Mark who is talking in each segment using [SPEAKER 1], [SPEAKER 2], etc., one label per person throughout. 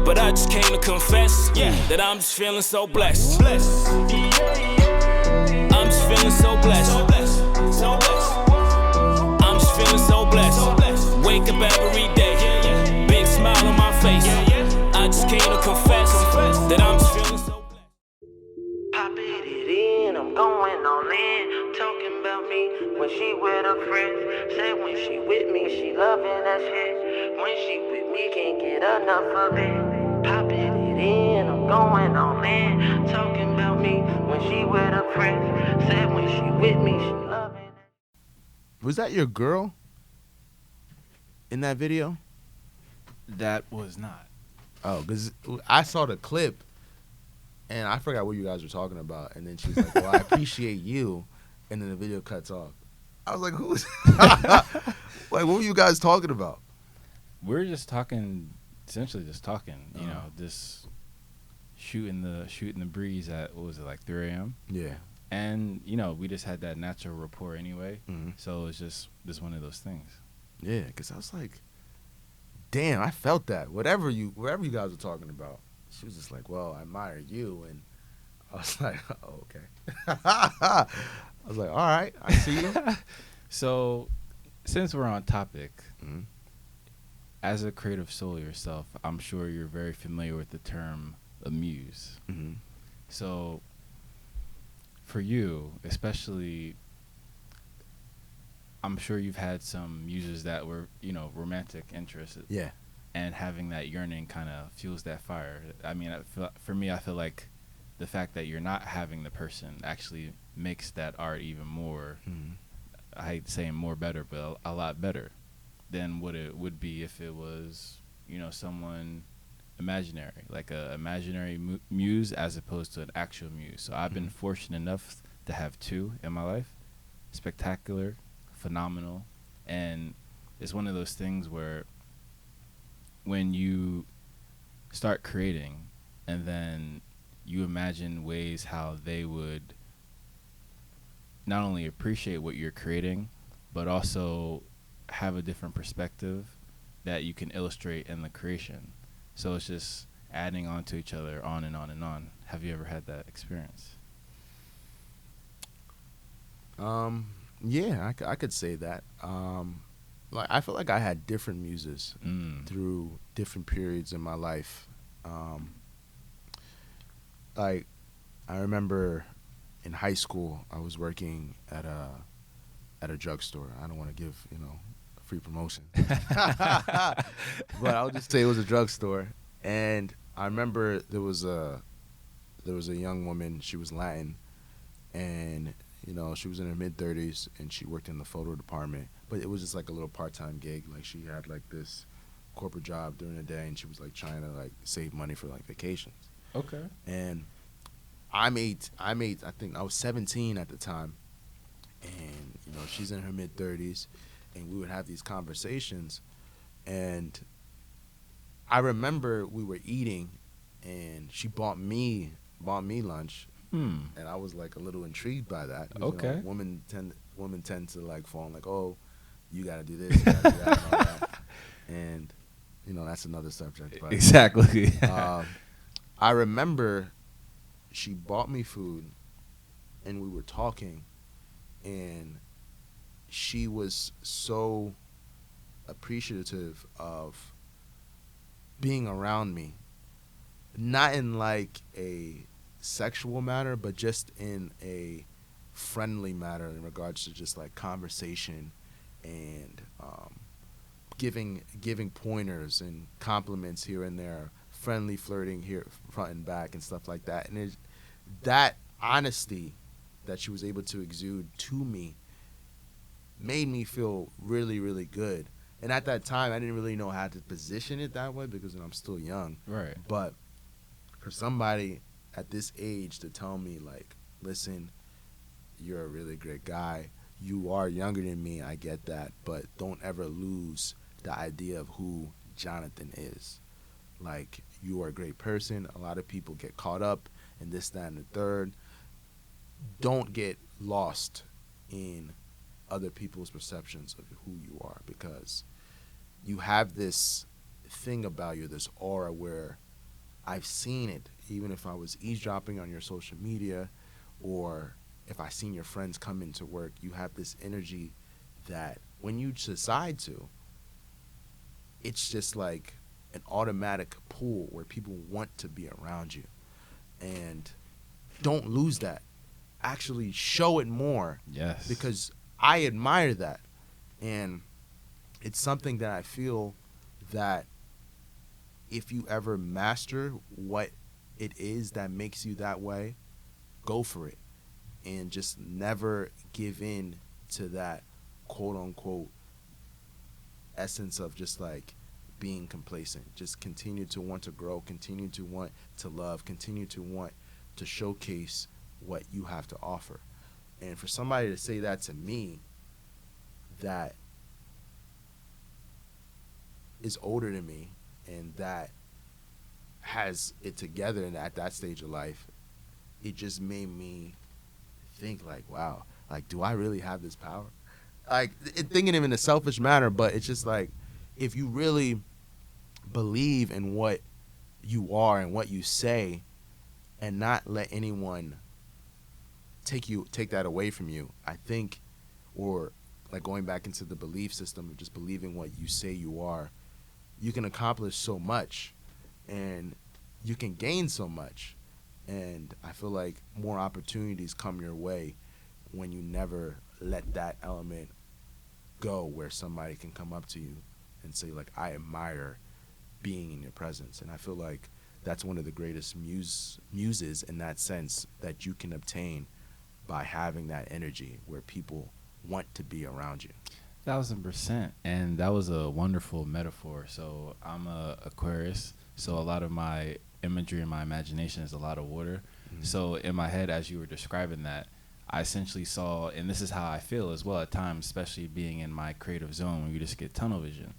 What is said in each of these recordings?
[SPEAKER 1] but I just came to confess that I'm just feeling so blessed. I'm just feeling so blessed. I'm just feeling so blessed. Wake up every day, big smile on my face. I just came to confess that I'm just feeling so blessed.
[SPEAKER 2] Popping it in, I'm going all in. Talking about me when she with her friends. Said when she with me, she loving that shit. When she with me, can't get enough of it. Popping it in, I'm going all in. Talking about me when she with her friends. Said when she with me, she loving that.
[SPEAKER 3] Was that your girl in that video?
[SPEAKER 4] That was not.
[SPEAKER 3] Oh, because I saw the clip, and I forgot what you guys were talking about. And then she's like, well, I appreciate you. And then the video cuts off. I was like, who's... like, what were you guys talking about?
[SPEAKER 4] We're just talking, essentially just talking, you know, just shooting the breeze at, what was it, like 3 a.m.?
[SPEAKER 3] Yeah.
[SPEAKER 4] And, you know, we just had that natural rapport anyway.
[SPEAKER 3] Mm-hmm.
[SPEAKER 4] So it's just one of those things.
[SPEAKER 3] Yeah, because I was like, damn, I felt that. Wherever you guys were talking about. She was just like, well, I admire you. And I was like, oh, okay. I was like, all right, I see you.
[SPEAKER 4] So since we're on topic,
[SPEAKER 3] Mm-hmm.
[SPEAKER 4] as a creative soul yourself, I'm sure you're very familiar with the term a muse.
[SPEAKER 3] Mm-hmm.
[SPEAKER 4] So for you, especially, I'm sure you've had some muses that were, you know, romantic interests.
[SPEAKER 3] Yeah.
[SPEAKER 4] And having that yearning kind of fuels that fire. I mean, for me, I feel like the fact that you're not having the person actually makes that art even more, I hate saying more better, but a lot better than what it would be if it was, you know, someone imaginary, like a imaginary muse as opposed to an actual muse. So I've been fortunate enough to have 2 in my life. Spectacular, phenomenal, and it's one of those things where when you start creating and then you imagine ways how they would not only appreciate what you're creating, but also have a different perspective that you can illustrate in the creation. So it's just adding on to each other, on and on and on. Have you ever had that experience?
[SPEAKER 3] Yeah, I could say that. Like, I feel like I had different muses through different periods in my life. Like, I remember in high school, I was working at a drugstore. I don't want to give, you know, free promotion, but I'll just say it was a drugstore. And I remember there was a young woman. She was Latin, and you know, she was in her mid-30s, and she worked in the photo department. But it was just like a little part-time gig. Like, she had like this corporate job during the day, and she was like trying to like save money for like vacations.
[SPEAKER 4] Okay.
[SPEAKER 3] And I think I was 17 at the time, and you know, she's in her mid-30s, and we would have these conversations. And I remember we were eating, and she bought me lunch. And I was like a little intrigued by that.
[SPEAKER 4] Okay.
[SPEAKER 3] You know, women tend to like fall like, oh, you gotta do this, you gotta do that, and all that. And you know, that's another subject. But,
[SPEAKER 4] Exactly.
[SPEAKER 3] I remember she bought me food, and we were talking, and she was so appreciative of being around me, not in like a sexual matter, but just in a friendly matter in regards to just like conversation and giving pointers and compliments here and there, friendly flirting here front and back and stuff like that. And that honesty that she was able to exude to me made me feel really, really good. And at that time, I didn't really know how to position it that way because, you know, I'm still young.
[SPEAKER 4] Right.
[SPEAKER 3] But for somebody at this age to tell me, like, listen, you're a really great guy. You are younger than me, I get that, but don't ever lose the idea of who Jonathan is. Like, you are a great person. A lot of people get caught up in this, that, and the third. Don't get lost in other people's perceptions of who you are, because you have this thing about you, this aura where I've seen it, even if I was eavesdropping on your social media, or if I seen your friends come into work, you have this energy that when you decide to, it's just like an automatic pull where people want to be around you. And don't lose that. Actually show it more.
[SPEAKER 4] Yes.
[SPEAKER 3] Because I admire that. And it's something that I feel that if you ever master what it is that makes you that way, go for it. And just never give in to that quote unquote essence of just like being complacent. Just continue to want to grow, continue to want to love, continue to want to showcase what you have to offer. And for somebody to say that to me, that is older than me and that has it together and at that stage of life, it just made me think like, wow, like, do I really have this power? Like, thinking of it in a selfish manner, but it's just like, if you really believe in what you are and what you say and not let anyone take that away from you, I think, or like going back into the belief system of just believing what you say you are, you can accomplish so much and you can gain so much. And I feel like more opportunities come your way when you never let that element go, where somebody can come up to you and say like, I admire being in your presence. And I feel like that's one of the greatest muses in that sense that you can obtain by having that energy where people want to be around you.
[SPEAKER 4] 1000%. And that was a wonderful metaphor. So I'm a Aquarius, so a lot of my imagery and my imagination is a lot of water. So in my head, as you were describing that, I essentially saw, and this is how I feel as well at times, especially being in my creative zone when you just get tunnel vision,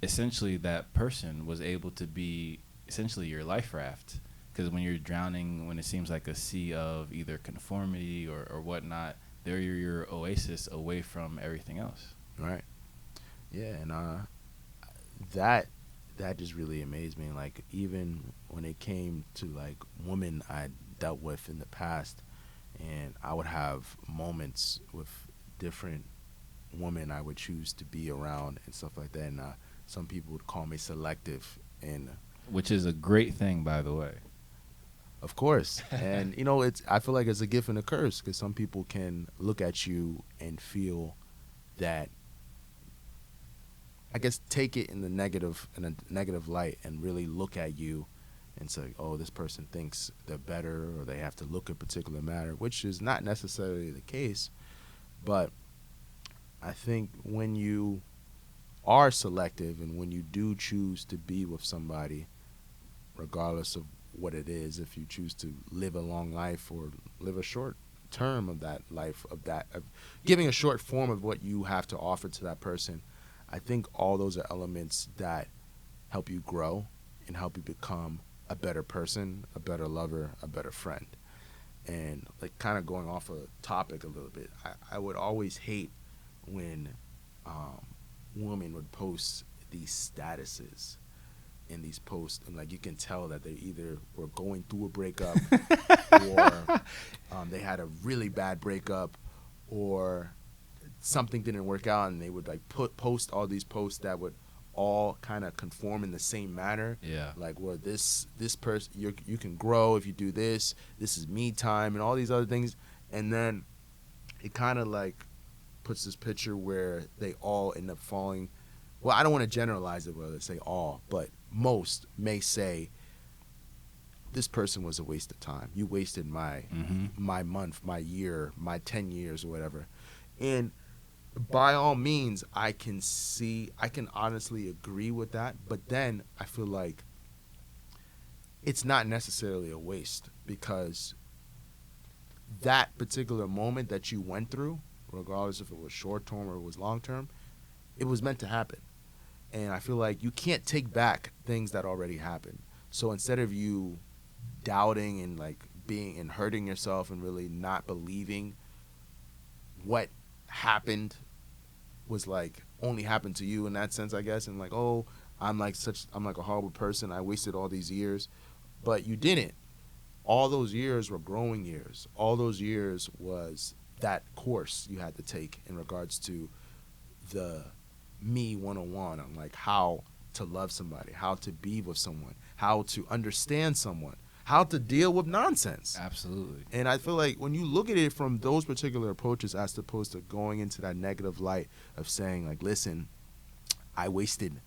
[SPEAKER 4] essentially that person was able to be essentially your life raft. Because when you're drowning, when it seems like a sea of either conformity or whatnot, they're your oasis away from everything else.
[SPEAKER 3] Right. Yeah, and that just really amazed me. Like, even when it came to like women I dealt with in the past, and I would have moments with different women I would choose to be around and stuff like that. And some people would call me selective, and
[SPEAKER 4] which is a great thing, by the way.
[SPEAKER 3] Of course. And I feel like it's a gift and a curse, because some people can look at you and feel that, I guess, take it in a negative light and really look at you and say, oh, this person thinks they're better, or they have to look a particular manner, which is not necessarily the case. But I think when you are selective and when you do choose to be with somebody, regardless of what it is, if you choose to live a long life or live a short term of that life, of giving a short form of what you have to offer to that person, I think all those are elements that help you grow and help you become a better person, a better lover, a better friend. And like, kind of going off a topic a little bit, I would always hate when women would post these statuses in these posts, and like, you can tell that they either were going through a breakup or they had a really bad breakup, or something didn't work out, and they would like post all these posts that would all kind of conform in the same manner.
[SPEAKER 4] Yeah.
[SPEAKER 3] Like, well, this person, you can grow if you do this. This is me time, and all these other things. And then it kind of like puts this picture where they all end up falling. Well, I don't want to generalize it, whether say all, but most may say, this person was a waste of time. You wasted my month, my year, my 10 years or whatever. And by all means, I can honestly agree with that. But then I feel like it's not necessarily a waste, because that particular moment that you went through, regardless if it was short term or it was long term, it was meant to happen. And I feel like you can't take back things that already happened. So instead of you doubting and like being and hurting yourself and really not believing what happened was like only happened to you in that sense, I guess, and like, oh, I'm like a horrible person, I wasted all these years. but you didn't. All those years were growing years. All those years was that course you had to take in regards to the me 101 on like how to love somebody, how to be with someone, how to understand someone, how to deal with nonsense.
[SPEAKER 4] Absolutely.
[SPEAKER 3] And I feel like when you look at it from those particular approaches as opposed to going into that negative light of saying like, listen, I wasted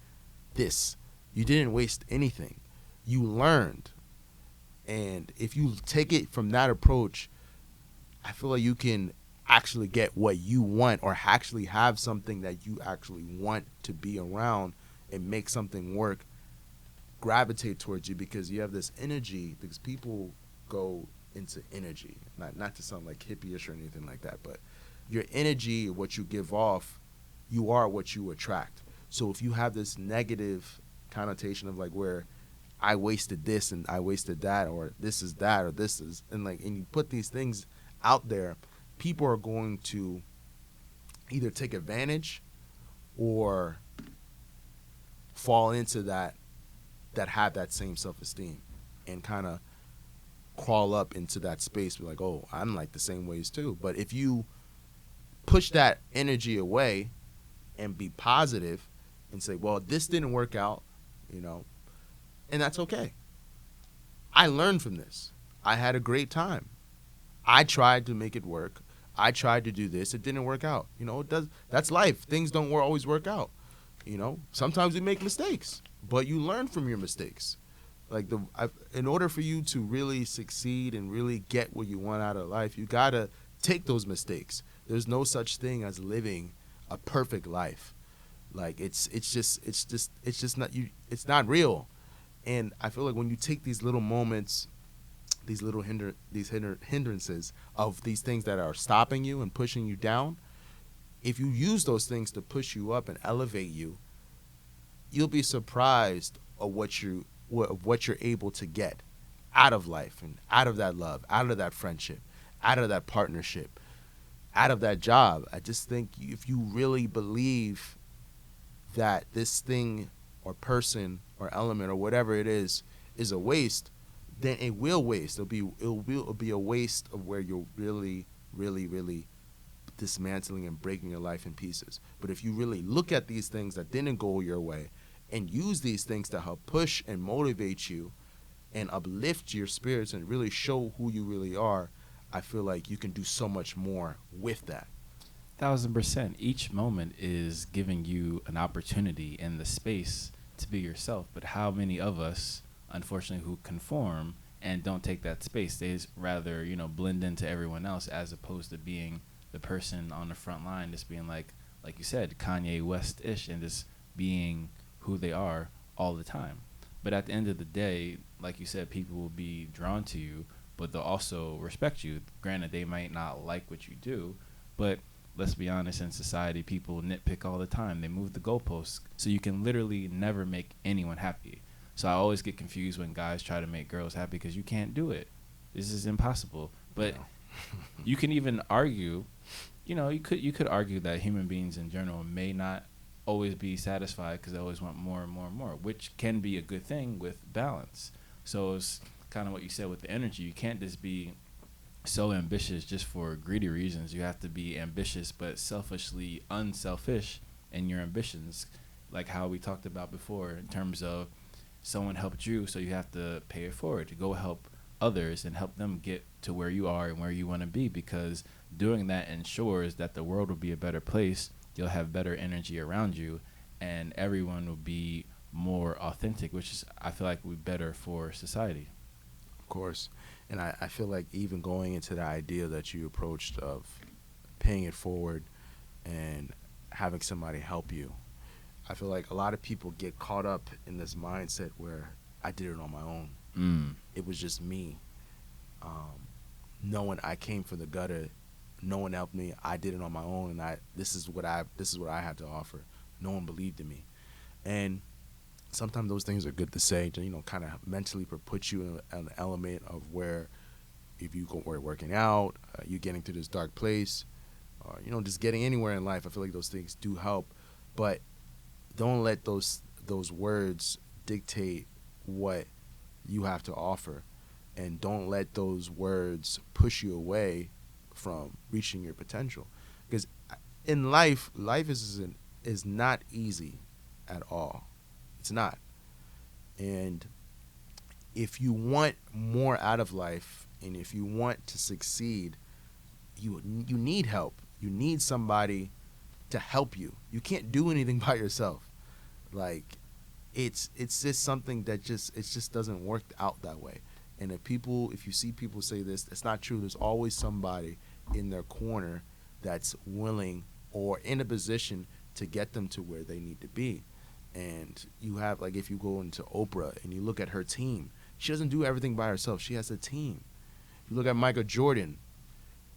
[SPEAKER 3] this. You didn't waste anything. You learned. And if you take it from that approach, I feel like you can actually get what you want or actually have something that you actually want to be around and make something work, gravitate towards you because you have this energy, because people go into energy. Not to sound like hippie-ish or anything like that, but your energy, what you give off, you are what you attract. So if you have this negative connotation of like where I wasted this and I wasted that, or this is that, or this is, and you put these things out there, people are going to either take advantage or fall into that have that same self-esteem and kind of crawl up into that space, be like, oh, I'm like the same ways too. But if you push that energy away and be positive and say, well, this didn't work out, and that's okay. I learned from this. I had a great time. I tried to make it work. I tried to do this. It didn't work out. It does. That's life. Things don't always work out. Sometimes we make mistakes, but you learn from your mistakes. In order for you to really succeed and really get what you want out of life, you gotta take those mistakes. There's no such thing as living a perfect life. It's not real. And I feel like when you take these little moments, these little hindrances of these things that are stopping you and pushing you down, if you use those things to push you up and elevate you, you'll be surprised of what you're able to get out of life and out of that love, out of that friendship, out of that partnership, out of that job. I just think if you really believe that this thing or person or element or whatever it is a waste, then it will waste. It'll be a waste of where you're really, really, really dismantling and breaking your life in pieces. But if you really look at these things that didn't go your way and use these things to help push and motivate you and uplift your spirits and really show who you really are, I feel like you can do so much more with that.
[SPEAKER 4] 1000%. Each moment is giving you an opportunity in the space to be yourself. But how many of us, unfortunately, who conform and don't take that space, they rather, blend into everyone else as opposed to being the person on the front line, just being like you said, Kanye West-ish, and just being who they are all the time. But at the end of the day, like you said, people will be drawn to you, but they'll also respect you. Granted, they might not like what you do, but let's be honest, in society, people nitpick all the time. They move the goalposts, so you can literally never make anyone happy. So I always get confused when guys try to make girls happy because you can't do it. This is impossible. But you can even argue, you could argue that human beings in general may not always be satisfied because they always want more and more and more, which can be a good thing with balance. So it's kind of what you said with the energy. You can't just be so ambitious just for greedy reasons. You have to be ambitious but selfishly unselfish in your ambitions, like how we talked about before in terms of someone helped you, so you have to pay it forward to go help others and help them get to where you are and where you want to be, because doing that ensures that the world will be a better place. You'll have better energy around you, and everyone will be more authentic, which is, I feel like, would be better for society.
[SPEAKER 3] Of course. And I feel like even going into the idea that you approached of paying it forward and having somebody help you, I feel like a lot of people get caught up in this mindset where I did it on my own. It was just me. No one, I came from the gutter. No one helped me. I did it on my own, and this is what I had to offer. No one believed in me. And sometimes those things are good to say, to, kind of mentally put you in an element of where if you go working out, you getting to this dark place, or, just getting anywhere in life. I feel like those things do help, but don't let those words dictate what you have to offer, and don't let those words push you away from reaching your potential. Because in life is not easy at all. It's not. And if you want more out of life, and if you want to succeed, you need help. You need somebody to help you. You can't do anything by yourself. Like, it's just something that it just doesn't work out that way. And if you see people say this, it's not true. There's always somebody in their corner that's willing or in a position to get them to where they need to be. And you have, like, if you go into Oprah and you look at her team, she doesn't do everything by herself. She has a team. If you look at Michael Jordan,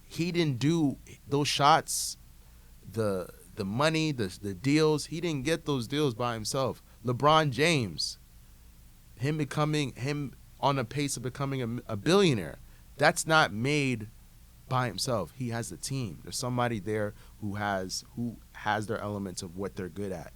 [SPEAKER 3] he didn't do those shots, the money, the deals. He didn't get those deals by himself. LeBron James, him on a pace of becoming a billionaire, that's not made by himself. He has a team. There's somebody there who has their elements of what they're good at,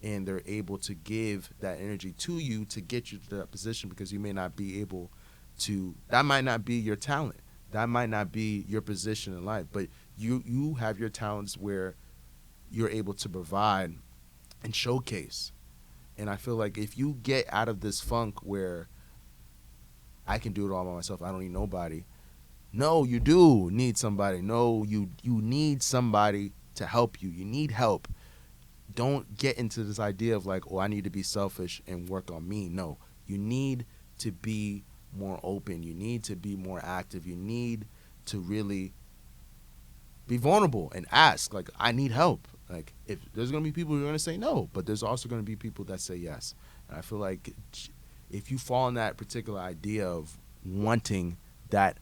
[SPEAKER 3] and they're able to give that energy to you to get you to that position, because you may not be able to, that might not be your talent. That might not be your position in life, but you have your talents where you're able to provide and showcase. And I feel like if you get out of this funk where I can do it all by myself, I don't need nobody. No, you do need somebody. No, you need somebody to help you. You need help. Don't get into this idea of like, oh, I need to be selfish and work on me. No, you need to be more open. You need to be more active. You need to really be vulnerable and ask, like, I need help. Like, if there's going to be people who are going to say no, but there's also going to be people that say yes. And I feel like if you fall in that particular idea of wanting that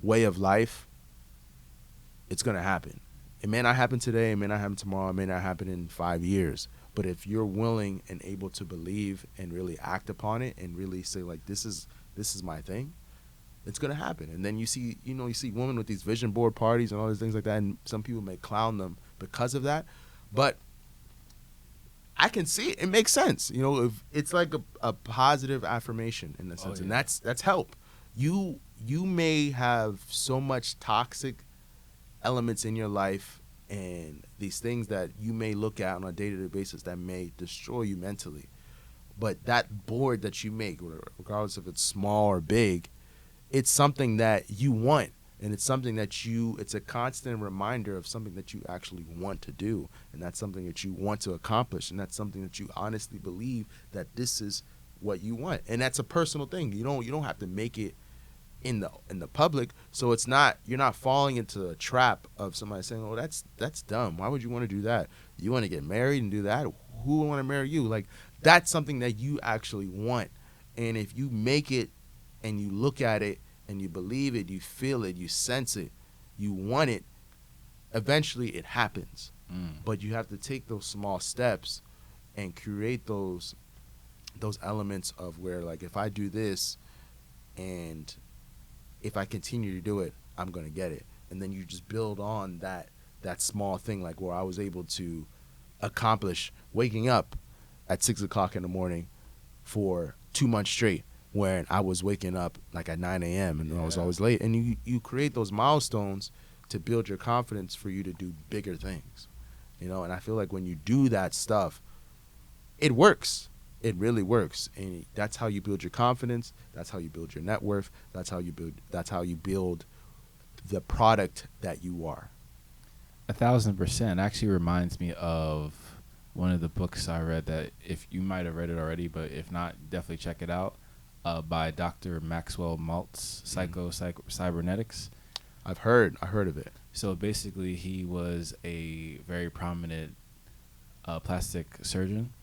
[SPEAKER 3] way of life, it's going to happen. It may not happen today, it may not happen tomorrow, it may not happen in 5 years. But if you're willing and able to believe and really act upon it and really say, like, this is my thing, it's going to happen. And then you see women with these vision board parties and all these things like that, and some people may clown them because of that. But I can see it. It makes sense. If it's like a positive affirmation in a sense, and that's help. You may have so much toxic elements in your life and these things that you may look at on a day-to-day basis that may destroy you mentally. But that board that you make, regardless if it's small or big, it's something that you want, and it's something that it's a constant reminder of something that you actually want to do, and that's something that you want to accomplish, and that's something that you honestly believe that this is what you want. And that's a personal thing. You don't have to make it in the public, so you're not falling into a trap of somebody saying, oh, that's dumb, why would you want to do that? You want to get married and do that? Who would want to marry you? Like, that's something that you actually want. And if you make it and you look at it and you believe it, you feel it, you sense it, you want it, eventually it happens. But you have to take those small steps and create those elements of where, like, if I do this and if I continue to do it, I'm going to get it. And then you just build on that small thing, like where I was able to accomplish waking up at 6 o'clock in the morning for 2 months straight, when I was waking up like at 9 a.m. and I was always late. And you create those milestones to build your confidence for you to do bigger things. And I feel like when you do that stuff, it works. It really works. And that's how you build your confidence. That's how you build your net worth. That's how you build the product that you are.
[SPEAKER 4] 1,000%. Actually reminds me of one of the books I read that, if you might have read it already, but if not, definitely check it out, by Dr. Maxwell Maltz, Cybernetics.
[SPEAKER 3] I heard of it.
[SPEAKER 4] So basically, he was a very prominent plastic surgeon,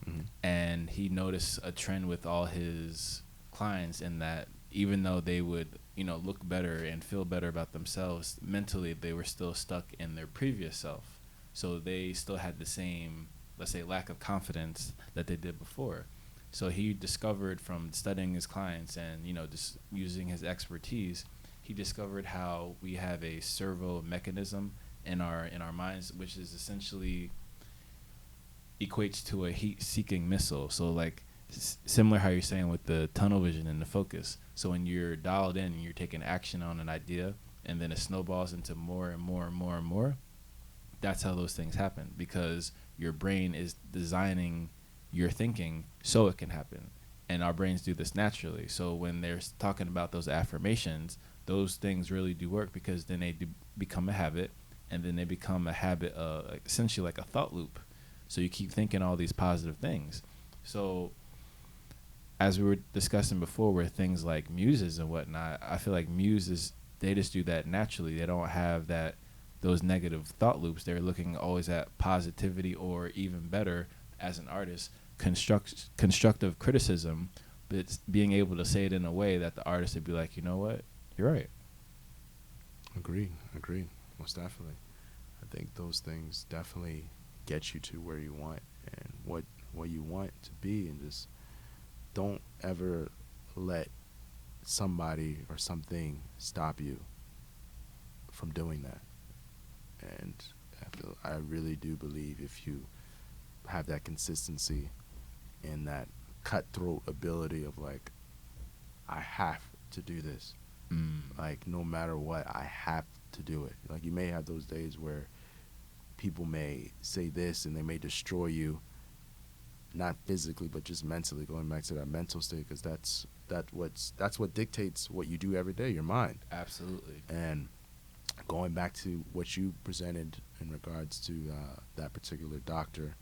[SPEAKER 4] and he noticed a trend with all his clients in that even though they would, look better and feel better about themselves, mentally they were still stuck in their previous self. So they still had the same, let's say, lack of confidence that they did before. So he discovered, from studying his clients and, just using his expertise, he discovered how we have a servo mechanism in our minds, which is essentially equates to a heat-seeking missile. So, like, similar how you're saying with the tunnel vision and the focus. So when you're dialed in and you're taking action on an idea, and then it snowballs into more and more and more and more, that's how those things happen, because your brain is designing your thinking so it can happen. And our brains do this naturally. So when they're talking about those affirmations, those things really do work, because then they do become a habit, and then they become a habit of essentially like a thought loop. So you keep thinking all these positive things. So as we were discussing before, where things like muses and whatnot, I feel like muses, they just do that naturally. They don't have those negative thought loops. They're looking always at positivity, or even better, as an artist, constructive criticism, but it's being able to say it in a way that the artist would be like, you know what, you're right.
[SPEAKER 3] Agreed. Most definitely. I think those things definitely get you to where you want and what you want to be, and just don't ever let somebody or something stop you from doing that. And I really do believe if you have that consistency and that cutthroat ability of like, I have to do this. Like, no matter what, I have to do it. Like, you may have those days where people may say this and they may destroy you, not physically but just mentally, going back to that mental state, because that's what dictates what you do every day, your mind.
[SPEAKER 4] Absolutely.
[SPEAKER 3] And going back to what you presented in regards to that particular doctor,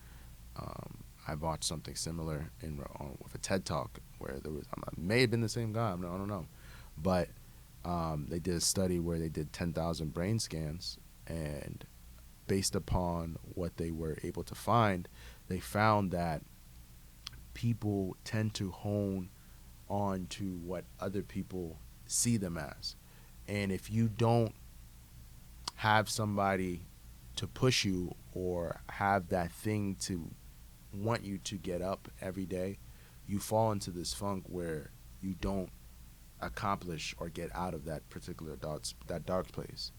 [SPEAKER 3] I watched something similar with a TED Talk where there was, may have been the same guy, I don't know, but they did a study where they did 10,000 brain scans, and based upon what they were able to find, they found that people tend to hone on to what other people see them as. And if you don't have somebody to push you or have that thing to want you to get up every day, you fall into this funk where you don't accomplish or get out of that particular dark place.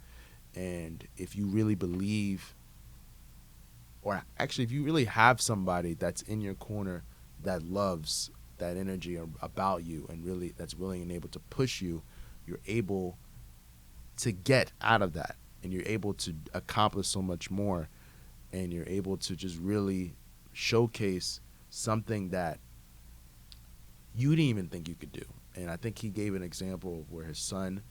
[SPEAKER 3] And if you really believe, or actually if you really have somebody that's in your corner that loves that energy about you and really that's willing and able to push you, you're able to get out of that, and you're able to accomplish so much more, and you're able to just really showcase something that you didn't even think you could do. And I think he gave an example of where his son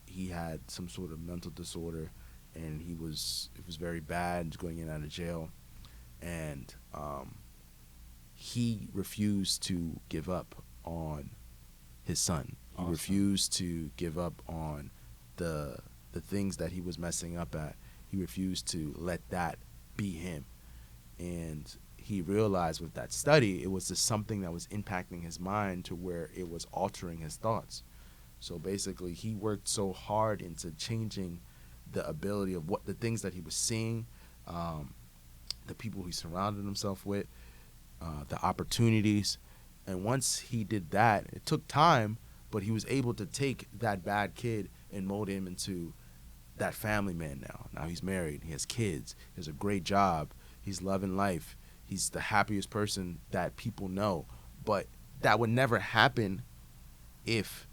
[SPEAKER 3] he had some sort of mental disorder, and it was very bad, going in and out of jail, and he refused to give up on his son. He
[SPEAKER 4] Awesome.
[SPEAKER 3] refused to give up on the things that he was messing up at. He refused to let that be him. And he realized with that study, it was just something that was impacting his mind to where it was altering his thoughts. So basically, he worked so hard into changing the ability of what the things that he was seeing, the people he surrounded himself with, the opportunities. And once he did that, it took time, but he was able to take that bad kid and mold him into that family man now. Now he's married, he has kids, he has a great job, he's loving life, he's the happiest person that people know. But that would never happen if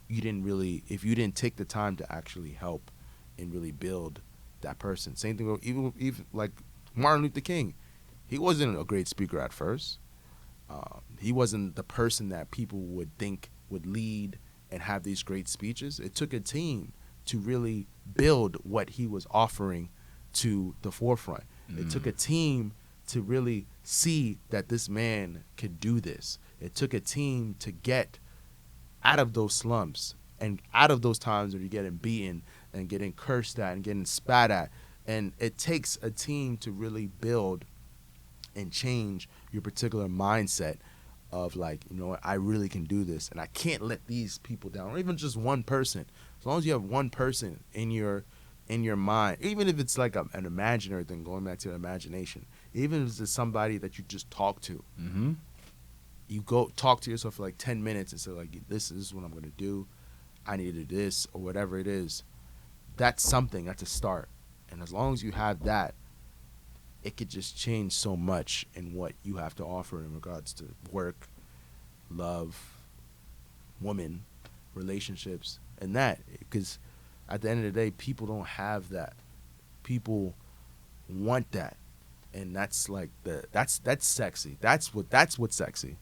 [SPEAKER 3] you didn't take the time to actually help and really build that person. Same thing, even like Martin Luther King. He wasn't a great speaker at first. He wasn't the person that people would think would lead and have these great speeches. It took a team to really build what he was offering to the forefront. It took a team to really see that this man could do this. It took a team to get out of those slumps and out of those times where you're getting beaten and getting cursed at and getting spat at. And it takes a team to really build and change your particular mindset of like, you know what, I really can do this, and I can't let these people down, or even just one person. As long as you have one person in your mind, even if it's like an imaginary thing, going back to the imagination, even if it's somebody that you just talk to, you go talk to yourself for like 10 minutes and say like, this is what I'm going to do, I need to do this, or whatever it is. That's something, that's a start. And as long as you have that, it could just change so much in what you have to offer in regards to work, love, woman, relationships, and that. Because at the end of the day, people don't have that. People want that, and that's like that's sexy. That's what's sexy.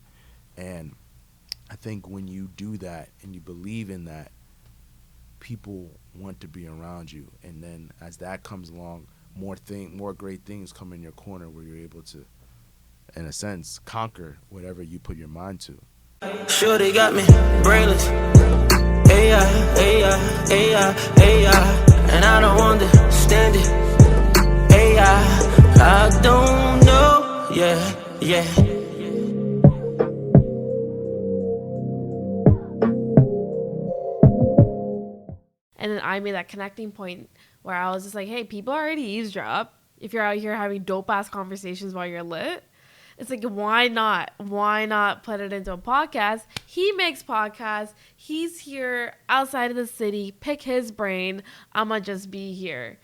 [SPEAKER 3] And I think when you do that and you believe in that, people want to be around you. And then as that comes along, more great things come in your corner where you're able to, in a sense, conquer whatever you put your mind to.
[SPEAKER 2] Shorty got me brainless. AI, AI, AI, AI, and I don't understand it. AI, I don't know. Yeah, yeah.
[SPEAKER 5] And then I made that connecting point where I was just like, hey, people already eavesdrop. If you're out here having dope ass conversations while you're lit, it's like, why not? Why not put it into a podcast? He makes podcasts. He's here outside of the city. Pick his brain. I'ma just be here.